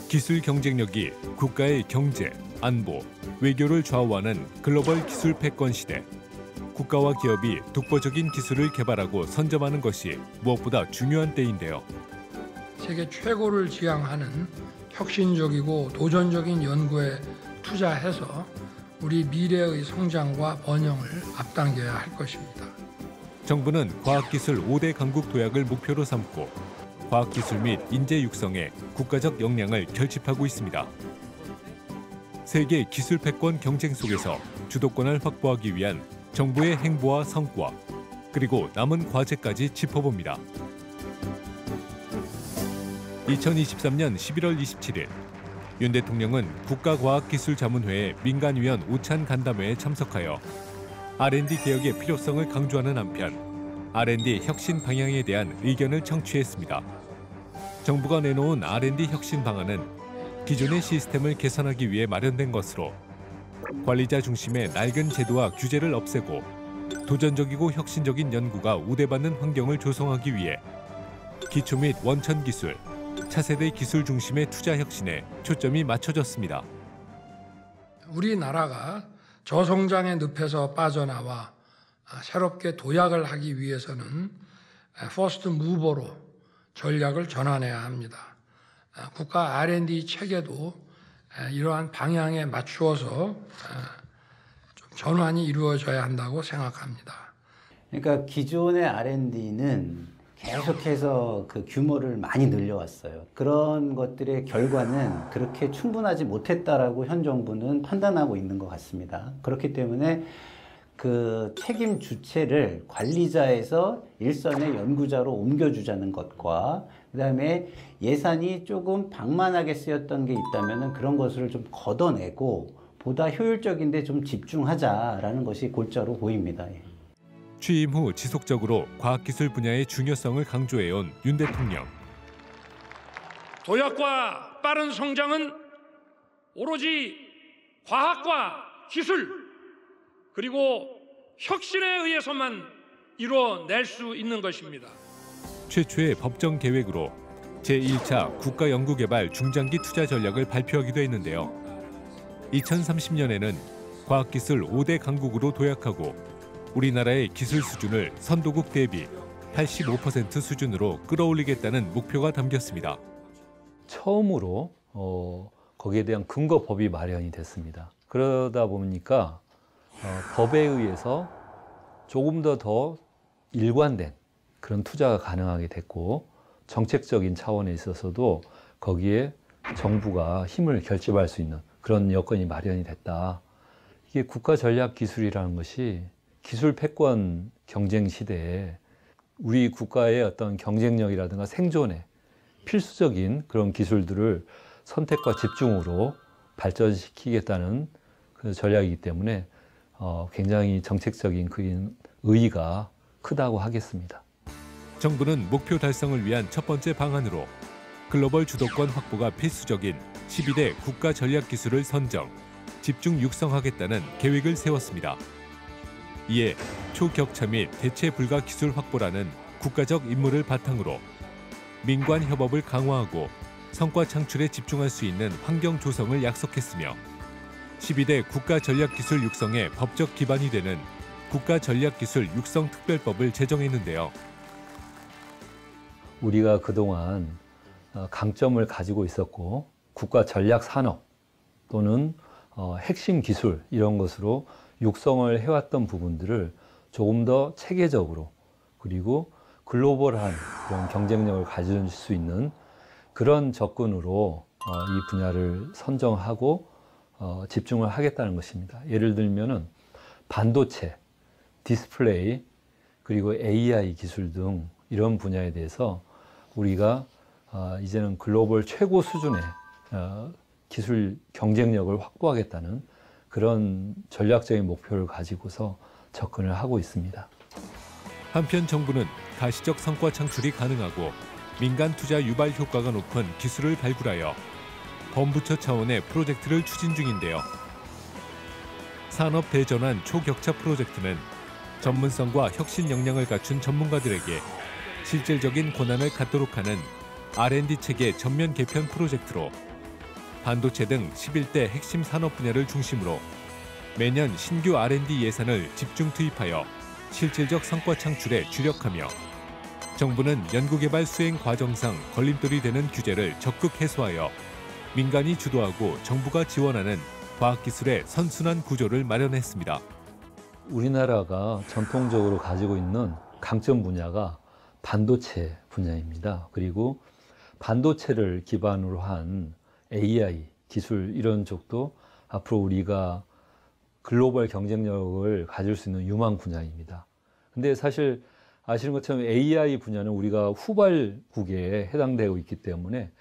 기술 경쟁력이 국가의 경제, 안보, 외교를 좌우하는 글로벌 기술 패권 시대. 국가와 기업이 독보적인 기술을 개발하고 선점하는 것이 무엇보다 중요한 때인데요. 세계 최고를 지향하는 혁신적이고 도전적인 연구에 투자해서 우리 미래의 성장과 번영을 앞당겨야 할 것입니다. 정부는 과학기술 5대 강국 도약을 목표로 삼고 과학기술 및 인재 육성에 국가적 역량을 결집하고 있습니다. 세계 기술 패권 경쟁 속에서 주도권을 확보하기 위한 정부의 행보와 성과, 그리고 남은 과제까지 짚어봅니다. 2023년 11월 27일, 윤 대통령은 국가과학기술자문회의 민간위원 오찬 간담회에 참석하여 R&D 개혁의 필요성을 강조하는 한편 R&D 혁신 방향에 대한 의견을 청취했습니다. 정부가 내놓은 R&D 혁신 방안은 기존의 시스템을 개선하기 위해 마련된 것으로 관리자 중심의 낡은 제도와 규제를 없애고 도전적이고 혁신적인 연구가 우대받는 환경을 조성하기 위해 기초 및 원천 기술, 차세대 기술 중심의 투자 혁신에 초점이 맞춰졌습니다. 우리나라가 저성장의 늪에서 빠져나와 새롭게 도약을 하기 위해서는 퍼스트 무버로 전략을 전환해야 합니다. 국가 R&D 체계도 이러한 방향에 맞추어서 좀 전환이 이루어져야 한다고 생각합니다. 그러니까 기존의 R&D는 계속해서 그 규모를 많이 늘려왔어요. 그런 것들의 결과는 그렇게 충분하지 못했다라고 현 정부는 판단하고 있는 것 같습니다. 그렇기 때문에 그 책임 주체를 관리자에서 일선의 연구자로 옮겨주자는 것과 그다음에 예산이 조금 방만하게 쓰였던 게 있다면 그런 것을 좀 걷어내고 보다 효율적인데 좀 집중하자라는 것이 골자로 보입니다. 취임 후 지속적으로 과학기술 분야의 중요성을 강조해온 윤 대통령. 도약과 빠른 성장은 오로지 과학과 기술 그리고 혁신에 의해서만 이루어낼 수 있는 것입니다. 최초의 법정 계획으로 제1차 국가연구개발 중장기 투자 전략을 발표하기도 했는데요. 2030년에는 과학기술 5대 강국으로 도약하고 우리나라의 기술 수준을 선도국 대비 85% 수준으로 끌어올리겠다는 목표가 담겼습니다. 처음으로 거기에 대한 근거법이 마련이 됐습니다. 그러다 보니까 법에 의해서 조금 더 일관된 그런 투자가 가능하게 됐고 정책적인 차원에 있어서도 거기에 정부가 힘을 결집할 수 있는 그런 여건이 마련이 됐다. 이게 국가전략기술이라는 것이 기술 패권 경쟁 시대에 우리 국가의 어떤 경쟁력이라든가 생존에 필수적인 그런 기술들을 선택과 집중으로 발전시키겠다는 그 전략이기 때문에 굉장히 정책적인 그 의의가 크다고 하겠습니다. 정부는 목표 달성을 위한 첫 번째 방안으로 글로벌 주도권 확보가 필수적인 12대 국가 전략 기술을 선정, 집중 육성하겠다는 계획을 세웠습니다. 이에 초격차 및 대체 불가 기술 확보라는 국가적 임무를 바탕으로 민관 협업을 강화하고 성과 창출에 집중할 수 있는 환경 조성을 약속했으며 12대 국가 전략 기술 육성의 법적 기반이 되는 국가 전략 기술 육성 특별법을 제정했는데요. 우리가 그동안 강점을 가지고 있었고 국가 전략 산업 또는 핵심 기술 이런 것으로 육성을 해왔던 부분들을 조금 더 체계적으로 그리고 글로벌한 그런 경쟁력을 가질 수 있는 그런 접근으로 이 분야를 선정하고 집중을 하겠다는 것입니다. 예를 들면은 반도체, 디스플레이, 그리고 AI 기술 등 이런 분야에 대해서 우리가 이제는 글로벌 최고 수준의 기술 경쟁력을 확보하겠다는 그런 전략적인 목표를 가지고서 접근을 하고 있습니다. 한편 정부는 가시적 성과 창출이 가능하고 민간 투자 유발 효과가 높은 기술을 발굴하여 범부처 차원의 프로젝트를 추진 중인데요. 산업 대전환 초격차 프로젝트는 전문성과 혁신 역량을 갖춘 전문가들에게 실질적인 권한을 갖도록 하는 R&D 체계 전면 개편 프로젝트로 반도체 등 11대 핵심 산업 분야를 중심으로 매년 신규 R&D 예산을 집중 투입하여 실질적 성과 창출에 주력하며 정부는 연구개발 수행 과정상 걸림돌이 되는 규제를 적극 해소하여 민간이 주도하고 정부가 지원하는 과학기술의 선순환 구조를 마련했습니다. 우리나라가 전통적으로 가지고 있는 강점 분야가 반도체 분야입니다. 그리고 반도체를 기반으로 한 AI 기술 이런 쪽도 앞으로 우리가 글로벌 경쟁력을 가질 수 있는 유망 분야입니다. 근데 사실 아시는 것처럼 AI 분야는 우리가 후발국에 해당되고 있기 때문에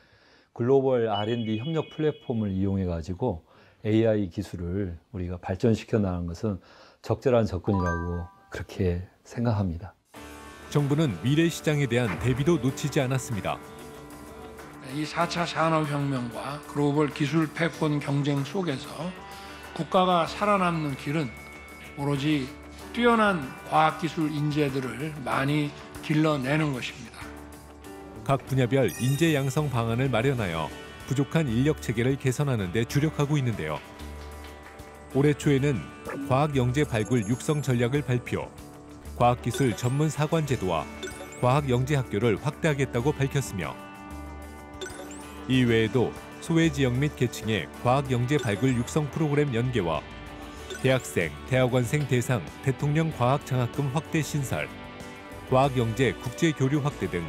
글로벌 R&D 협력 플랫폼을 이용해 가지고 AI 기술을 우리가 발전시켜 나가는 것은 적절한 접근이라고 그렇게 생각합니다. 정부는 미래 시장에 대한 대비도 놓치지 않았습니다. 이 4차 산업혁명과 글로벌 기술 패권 경쟁 속에서 국가가 살아남는 길은 오로지 뛰어난 과학기술 인재들을 많이 길러내는 것입니다. 각 분야별 인재 양성 방안을 마련하여 부족한 인력 체계를 개선하는 데 주력하고 있는데요. 올해 초에는 과학영재 발굴 육성 전략을 발표, 과학기술 전문 사관 제도와 과학영재학교를 확대하겠다고 밝혔으며 이 외에도 소외지역 및 계층의 과학영재 발굴 육성 프로그램 연계와 대학생, 대학원생 대상 대통령 과학장학금 확대 신설, 과학영재 국제교류 확대 등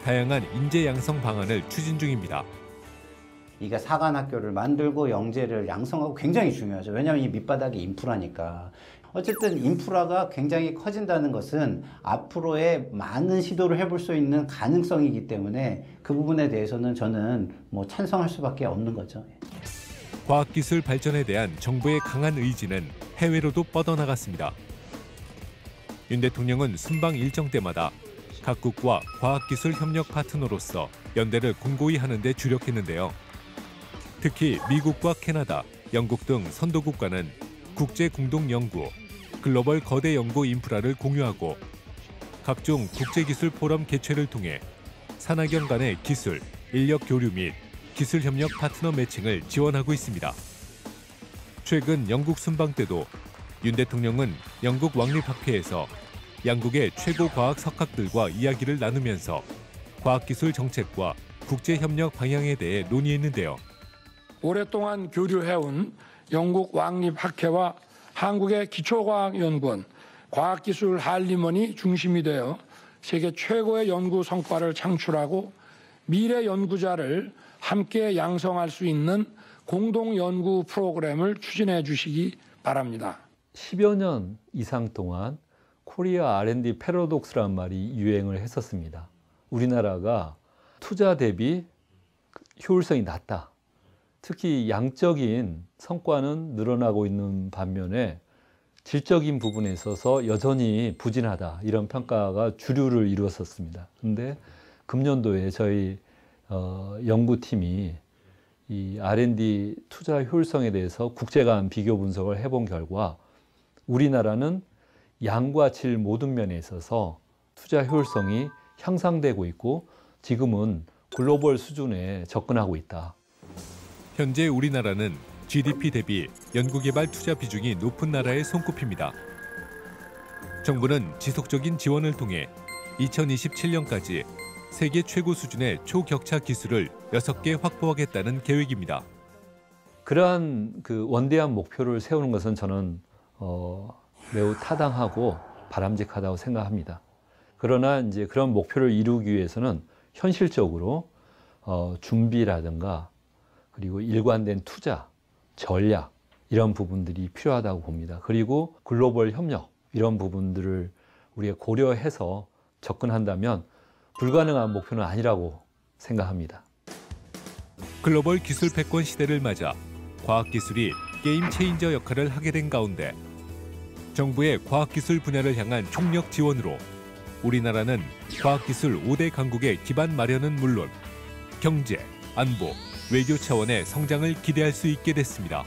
다양한 인재 양성 방안을 추진 중입니다. 이게 사관학교를 만들고 영재를 양성하고 굉장히 중요하죠. 왜냐하면 이 밑바닥이 인프라니까. 어쨌든 인프라가 굉장히 커진다는 것은 앞으로의 많은 시도를 해볼 수 있는 가능성이기 때문에 그 부분에 대해서는 저는 찬성할 수밖에 없는 거죠. 과학기술 발전에 대한 정부의 강한 의지는 해외로도 뻗어나갔습니다. 윤 대통령은 순방 일정 때마다 각국과 과학기술 협력 파트너로서 연대를 공고히 하는 데 주력했는데요. 특히 미국과 캐나다, 영국 등 선도국과는 국제 공동 연구, 글로벌 거대 연구 인프라를 공유하고 각종 국제기술 포럼 개최를 통해 산학연 간의 기술, 인력 교류 및 기술 협력 파트너 매칭을 지원하고 있습니다. 최근 영국 순방 때도 윤 대통령은 영국 왕립학회에서 양국의 최고 과학 석학들과 이야기를 나누면서 과학기술 정책과 국제협력 방향에 대해 논의했는데요. 오랫동안 교류해온 영국 왕립학회와 한국의 기초과학연구원, 과학기술 한림원이 중심이 되어 세계 최고의 연구 성과를 창출하고 미래 연구자를 함께 양성할 수 있는 공동 연구 프로그램을 추진해 주시기 바랍니다. 10여 년 이상 동안 코리아 R&D 패러독스란 말이 유행을 했었습니다. 우리나라가 투자 대비 효율성이 낮다. 특히 양적인 성과는 늘어나고 있는 반면에 질적인 부분에 있어서 여전히 부진하다. 이런 평가가 주류를 이루었었습니다. 그런데 금년도에 저희 연구팀이 이 R&D 투자 효율성에 대해서 국제 간 비교 분석을 해본 결과 우리나라는 양과 질 모든 면에 있어서 투자 효율성이 향상되고 있고 지금은 글로벌 수준에 접근하고 있다. 현재 우리나라는 GDP 대비 연구개발 투자 비중이 높은 나라에 손꼽힙니다. 정부는 지속적인 지원을 통해 2027년까지 세계 최고 수준의 초격차 기술을 6개 확보하겠다는 계획입니다. 그러한 원대한 목표를 세우는 것은 저는 매우 타당하고 바람직하다고 생각합니다. 그러나 이제 그런 목표를 이루기 위해서는 현실적으로 준비라든가 그리고 일관된 투자, 전략 이런 부분들이 필요하다고 봅니다. 그리고 글로벌 협력 이런 부분들을 우리가 고려해서 접근한다면 불가능한 목표는 아니라고 생각합니다. 글로벌 기술 패권 시대를 맞아 과학기술이 게임 체인저 역할을 하게 된 가운데 정부의 과학기술 분야를 향한 총력 지원으로 우리나라는 과학기술 5대 강국의 기반 마련은 물론 경제, 안보, 외교 차원의 성장을 기대할 수 있게 됐습니다.